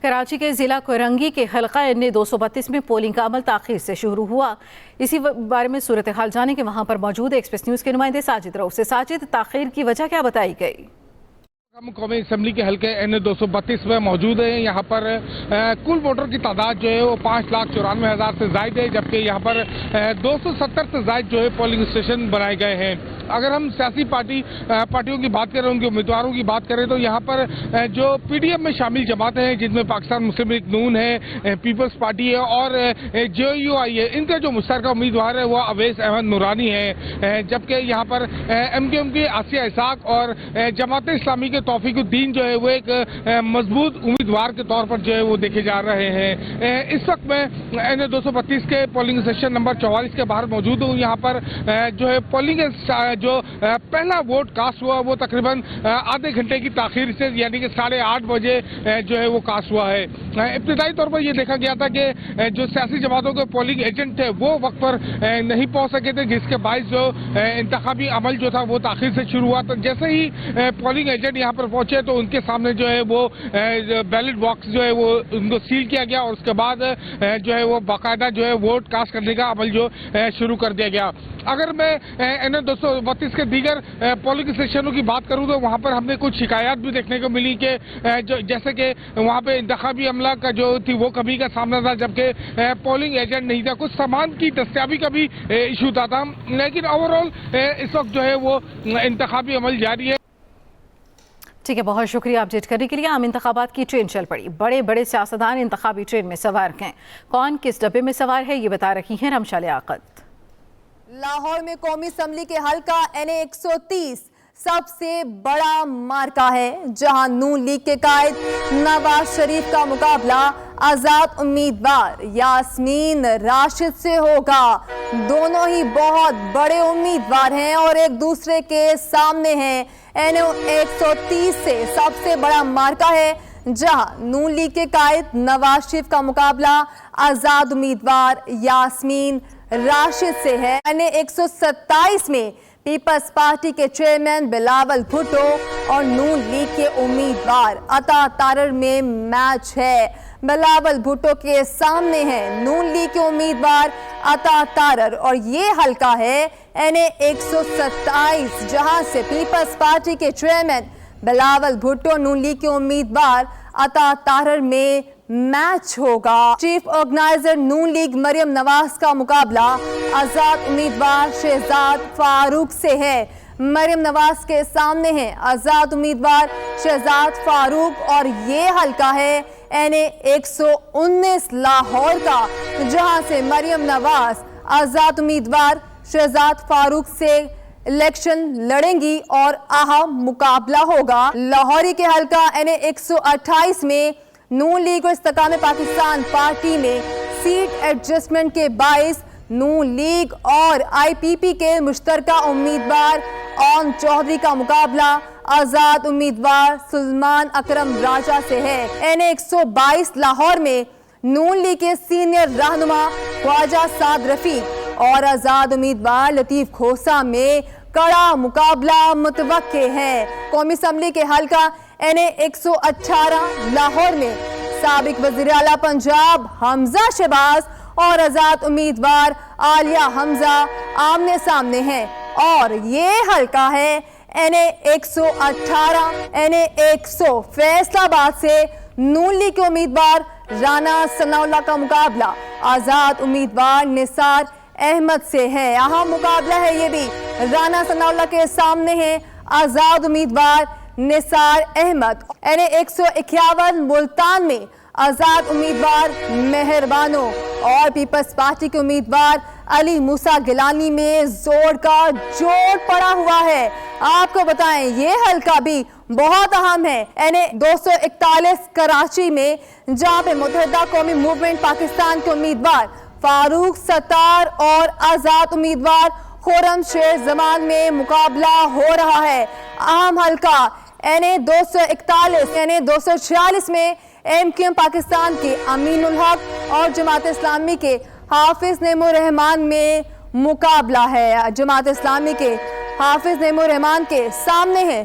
کراچی کے ضلع کوئرنگی کے حلقہ N 232 میں پولنگ کا عمل تاخیر سے شروع ہوا۔ اسی بارے میں صورتحال جانے کے وہاں پر موجود ایکسپریس نیوز کے نمائندے ساجد رؤف سے۔ ساجد، تاخیر کی وجہ کیا بتائی گئی؟ ہم قومی اسمبلی کے حلقے N 232 میں موجود ہیں۔ یہاں پر کل ووٹر کی تعداد جو ہے وہ 5,94,000 سے زائد ہے، جبکہ یہاں پر 270 سے زائد جو ہے پولنگ اسٹیشن بنائے گئے ہیں۔ اگر ہم سیاسی پارٹیوں کی بات کریں، ان کے امیدواروں کی بات کریں، تو یہاں پر جو PDM میں شامل جماعتیں ہیں، جن میں پاکستان مسلم لیگ نون ہے، پیپلز پارٹی ہے اور JUI ہے، ان کا جو مشترکہ امیدوار ہے وہ اویس احمد نورانی ہے، جبکہ یہاں پر MKM کی آسیہ اسحاق اور جماعت اسلامی کے توفیق الدین جو ہے وہ ایک مضبوط امیدوار کے طور پر جو ہے وہ دیکھے جا رہے ہیں۔ اس وقت میں N 232 کے پولنگ اسٹیشن نمبر 44 کے باہر موجود ہوں۔ یہاں پر جو ہے پولنگ جو پہلا ووٹ کاسٹ ہوا وہ تقریباً آدھے گھنٹے کی تاخیر سے، یعنی کہ 8:30 بجے جو ہے وہ کاسٹ ہوا ہے۔ ابتدائی طور پر یہ دیکھا گیا تھا کہ جو سیاسی جماعتوں کے پولنگ ایجنٹ تھے وہ وقت پر نہیں پہنچ سکے تھے، جس کے باعث جو انتخابی عمل جو تھا وہ تاخیر سے شروع ہوا۔ تو جیسے ہی پولنگ ایجنٹ یہاں پر پہنچے تو ان کے سامنے جو ہے وہ بیلٹ باکس جو ہے وہ ان کو سیل کیا گیا اور اس کے بعد جو ہے وہ باقاعدہ جو ہے ووٹ کاسٹ کرنے کا عمل جو شروع کر دیا گیا۔ اگر میں N 232 کے دیگر پولنگ اسٹیشنوں کی بات کروں تو وہاں پر ہم نے کچھ شکایات بھی دیکھنے کو ملی کہ جیسے کہ وہاں پہ انتخابی عملہ کا جو تھی وہ کمی کا سامنا تھا، جبکہ پولنگ ایجنٹ نہیں تھا، کچھ سامان کی دستیابی کا بھی ایشو تھا، لیکن اوور آل اس وقت جو ہے وہ انتخابی عمل جاری ہے۔ ٹھیک ہے، بہت شکریہ اپڈیٹ کرنے کے لیے۔ عام انتخابات کی ٹرین چل پڑی، بڑے بڑے سیاستدان انتخابی ٹرین میں سوار ہیں۔ کون کس ڈبے میں سوار ہے یہ بتا رہی ہیں رمشا لیاقت۔ لاہور میں قومی اسمبلی کے حلقہ N 130 سب سے بڑا مارکا ہے، جہاں نون لیگ کے قائد نواز شریف کا مقابلہ آزاد امیدوار یاسمین راشد سے ہوگا۔ دونوں ہی بہت بڑے امیدوار ہیں اور ایک دوسرے کے سامنے ہیں۔ N 130 سے سب سے بڑا مارکا ہے، جہاں نون لیگ کے قائد نواز شریف کا مقابلہ آزاد امیدوار یاسمین راشد سے ہے۔ N 127 میں پیپلز پارٹی کے چیئرمین بلاول بھٹو اور نون لیگ کے امیدوار عطا تارڑ میں میچ ہے۔ بلاول بھٹو کے سامنے ہیں نون لیگ کے امیدوار عطا تارڑ اور یہ حلقہ ہے N 127، جہاں سے پیپلز پارٹی کے چیئرمین بلاول بھٹو نون لیگ کے امیدوار عطا تارڑ میں میچ ہوگا۔ چیف آرگنائزر نون لیگ مریم نواز کا مقابلہ آزاد امیدوار شہزاد فاروق سے ہے۔ مریم نواز کے سامنے ہیں آزاد امیدوار شہزاد فاروق اور یہ حلقہ ہے N 119 لاہور کا، جہاں سے مریم نواز آزاد امیدوار شہزاد فاروق سے الیکشن لڑیں گی اور اہم مقابلہ ہوگا۔ لاہوری کے حلقہ N 128 میں نون لیگ اور استحکام پاکستان پارٹی میں سیٹ ایڈجسٹمنٹ کے باعث نون لیگ اور IPP کے مشترکہ امیدوار اون چودھری کا مقابلہ آزاد امیدوار سلمان اکرم راجہ سے ہے۔ N 122 لاہور میں نون لیگ کے سینئر رہنما خواجہ سعد رفیق اور آزاد امیدوار لطیف کھوسہ میں کڑا مقابلہ متوقع ہے۔ قومی اسمبلی کے حلقہ N 118 لاہور میں سابق وزیر اعلیٰ پنجاب حمزہ شہباز اور آزاد امیدوار عالیہ حمزہ آمنے سامنے ہیں اور یہ حلقہ ہے N 118 N 100 فیصل آباد سے نون لیگ کے امیدوار رانا ثناء اللہ کا مقابلہ آزاد امیدوار نثار احمد سے ہے۔ اہم مقابلہ ہے یہ بھی، رانا ثناء اللہ کے سامنے ہیں آزاد امیدوار نثار احمد۔ N 151 ملتان میں آزاد امیدوار مہربانو اور پیپلز پارٹی کے امیدوار علی موسیٰ گیلانی میں زور کا جوڑ پڑا ہوا ہے۔ آپ کو بتائیں یہ حلقہ بھی بہت اہم ہے۔ N 241 کراچی میں، جہاں پہ متحدہ قومی موومنٹ پاکستان کے امیدوار فاروق ستار اور آزاد امیدوار خورم شیر زمان میں مقابلہ ہو رہا ہے۔ اہم حلقہ N 241 N 246 میں MKM پاکستان کے امین الحق اور جماعت اسلامی کے حافظ نعیم الرحمان میں مقابلہ ہے۔ جماعت اسلامی کے حافظ نعیم الرحمان کے سامنے ہیں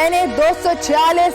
NA 246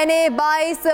NA 22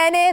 NA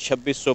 2600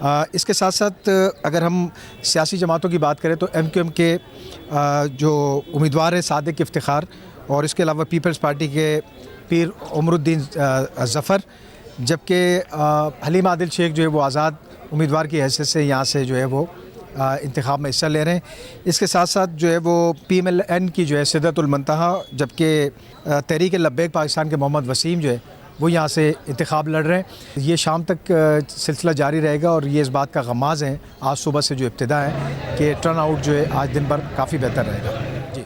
اس کے ساتھ ساتھ اگر ہم سیاسی جماعتوں کی بات کریں تو MQM کے جو امیدوار ہیں صادق افتخار، اور اس کے علاوہ پیپلز پارٹی کے پیر عمر الدین ظفر، جبکہ حلیم عادل شیخ جو ہے وہ آزاد امیدوار کی حیثیت سے یہاں سے جو ہے وہ انتخاب میں حصہ لے رہے ہیں۔ اس کے ساتھ ساتھ جو ہے وہ PMLN کی جو ہے سدرۃ المنتہا، جبکہ تحریک لبیک پاکستان کے محمد وسیم جو ہے وہ یہاں سے انتخاب لڑ رہے ہیں۔ یہ شام تک سلسلہ جاری رہے گا، اور یہ اس بات کا غماز ہے آج صبح سے جو ابتدا ہے کہ ٹرن آؤٹ جو ہے آج دن بھر کافی بہتر رہے گا۔ جی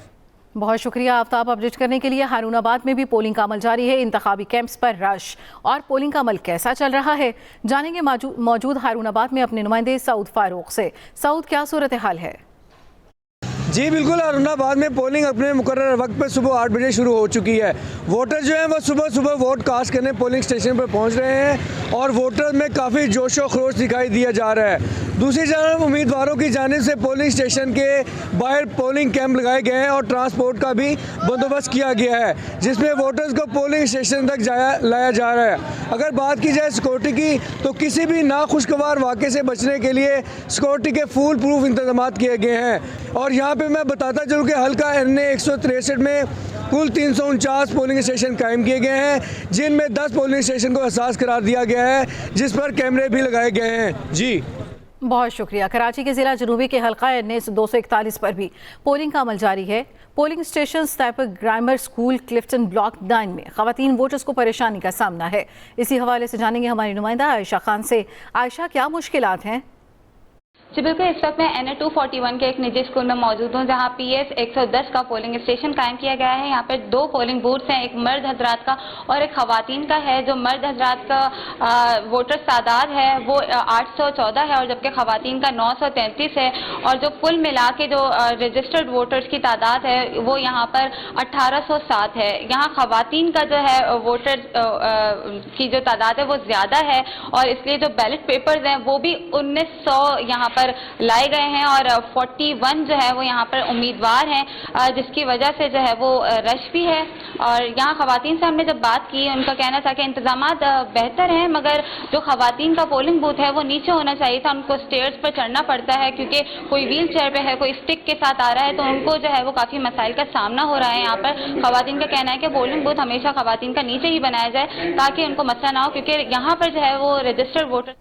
بہت شکریہ آفتاب اپڈیٹ کرنے کے لیے۔ ہارون آباد میں بھی پولنگ کا عمل جاری ہے، انتخابی کیمپس پر رش، اور پولنگ کا عمل کیسا چل رہا ہے جانیں گے موجود ہارون آباد میں اپنے نمائندے سعود فاروق سے۔ سعود، کیا صورتحال ہے؟ جی بالکل، ہارون آباد میں پولنگ اپنے مقررہ وقت پر صبح 8 بجے شروع ہو چکی ہے۔ ووٹر جو ہیں وہ صبح ووٹ کاسٹ کرنے پولنگ اسٹیشن پر پہنچ رہے ہیں، اور ووٹر میں کافی جوش و خروش دکھائی دیا جا رہا ہے۔ دوسری جانب امیدواروں کی جانب سے پولنگ اسٹیشن کے باہر پولنگ کیمپ لگائے گئے ہیں، اور ٹرانسپورٹ کا بھی بندوبست کیا گیا ہے، جس میں ووٹرز کو پولنگ اسٹیشن تک لایا جا رہا ہے۔ اگر بات کی جائے سیکورٹی کی، تو کسی بھی ناخوشگوار واقعے سے بچنے کے لیے سیکورٹی کے فول پروف انتظامات کیے گئے ہیں۔ اور یہاں پہ میں بتاتا چلوں کہ حلقہ NA 163 میں کل 349 پولنگ اسٹیشن قائم کیے گئے ہیں، جن میں 10 پولنگ اسٹیشن کو حساس قرار دیا گیا ہے، جس پر کیمرے بھی لگائے گئے ہیں۔ جی بہت شکریہ۔ کراچی کے ضلع جنوبی کے حلقہ NA 241 پر بھی پولنگ کا عمل جاری ہے۔ پولنگ اسٹیشن سٹیپر گرامر اسکول کلفٹن بلاک 9 میں خواتین ووٹرز کو پریشانی کا سامنا ہے۔ اسی حوالے سے جانیں گے ہماری نمائندہ عائشہ خان سے۔ عائشہ، کیا مشکلات ہیں؟ جی بالکل، اس وقت میں NA 241 کے ایک نجی اسکول میں موجود ہوں، جہاں PS 110 کا پولنگ اسٹیشن قائم کیا گیا ہے۔ یہاں پر 2 پولنگ بوتھس ہیں، ایک مرد حضرات کا اور ایک خواتین کا ہے۔ جو مرد حضرات کا ووٹرز تعداد ہے وہ 814 ہے، اور جبکہ خواتین کا 933 ہے، اور جو کل ملا کے جو رجسٹرڈ ووٹرز کی تعداد ہے وہ یہاں پر 1807 ہے۔ یہاں خواتین کا جو ہے ووٹر کی جو تعداد ہے وہ زیادہ ہے، اور اس لیے جو بیلٹ پیپرز ہیں وہ بھی 1900 یہاں پر لائے گئے ہیں، اور 41 جو ہے وہ یہاں پر امیدوار ہیں، جس کی وجہ سے جو ہے وہ رش بھی ہے۔ اور یہاں خواتین سے ہم نے جب بات کی، ان کا کہنا تھا کہ انتظامات بہتر ہیں، مگر جو خواتین کا پولنگ بوتھ ہے وہ نیچے ہونا چاہیے تھا، ان کو سٹیئرز پر چڑھنا پڑتا ہے، کیونکہ کوئی ویل چیئر پہ ہے، کوئی اسٹک کے ساتھ آ رہا ہے، تو ان کو جو ہے وہ کافی مسائل کا سامنا ہو رہا ہے۔ یہاں پر خواتین کا کہنا ہے کہ پولنگ بوتھ ہمیشہ خواتین کا نیچے ہی بنایا جائے، تاکہ ان کو مسئلہ نہ ہو، کیونکہ یہاں پر جو ہے وہ رجسٹرڈ ووٹر